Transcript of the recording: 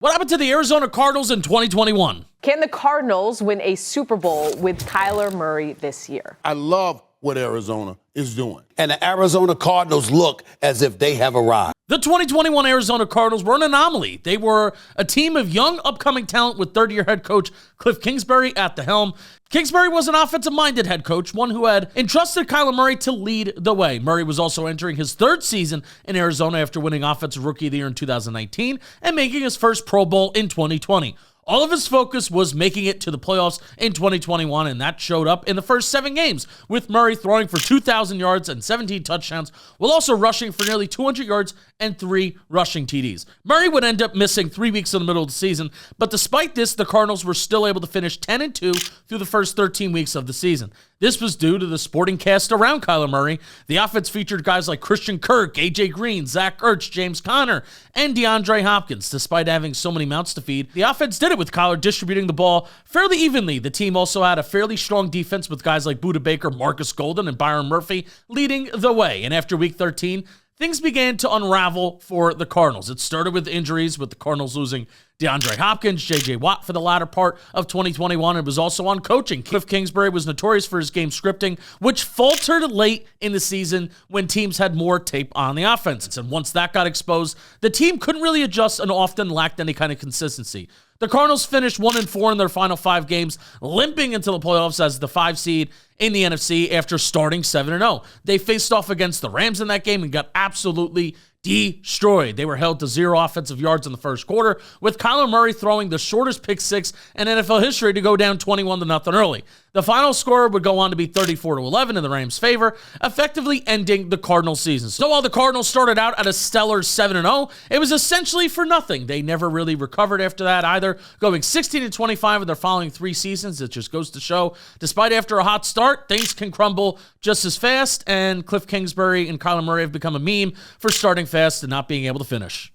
What happened to the Arizona Cardinals in 2021? Can the Cardinals win a Super Bowl with Kyler Murray this year? I love what Arizona is doing. And the Arizona Cardinals look as if they have arrived. The 2021 Arizona Cardinals were an anomaly. They were a team of young, upcoming talent with third-year head coach Cliff Kingsbury at the helm. Kingsbury was an offensive-minded head coach, one who had entrusted Kyler Murray to lead the way. Murray was also entering his third season in Arizona after winning Offensive Rookie of the Year in 2019 and making his first Pro Bowl in 2020. All of his focus was making it to the playoffs in 2021, and that showed up in the first 7 games, with Murray throwing for 2,000 yards and 17 touchdowns, while also rushing for nearly 200 yards and 3 rushing TDs. Murray would end up missing 3 weeks in the middle of the season, but despite this, the Cardinals were still able to finish 10-2 through the first 13 weeks of the season. This was due to the supporting cast around Kyler Murray. The offense featured guys like Christian Kirk, A.J. Green, Zach Ertz, James Conner, and DeAndre Hopkins. Despite having so many mouths to feed, the offense did it with Kyler distributing the ball fairly evenly. The team also had a fairly strong defense with guys like Budda Baker, Marcus Golden, and Byron Murphy leading the way. And after Week 13, things began to unravel for the Cardinals. It started with injuries, with the Cardinals losing DeAndre Hopkins, J.J. Watt for the latter part of 2021. It was also on coaching. Cliff Kingsbury was notorious for his game scripting, which faltered late in the season when teams had more tape on the offense. And once that got exposed, the team couldn't really adjust and often lacked any kind of consistency. The Cardinals finished 1-4 in their final 5 games, limping into the playoffs as the 5 seed in the NFC after starting 7-0. They faced off against the Rams in that game and got absolutely destroyed. They were held to 0 offensive yards in the first quarter, with Kyler Murray throwing the shortest pick 6 in NFL history to go down 21-0 early. The final score would go on to be 34-11 in the Rams' favor, effectively ending the Cardinals' season. So while the Cardinals started out at a stellar 7-0, it was essentially for nothing. They never really recovered after that either, going 16-25 in their following 3 seasons. It just goes to show, despite after a hot start, things can crumble just as fast, and Cliff Kingsbury and Kyler Murray have become a meme for starting fast and not being able to finish.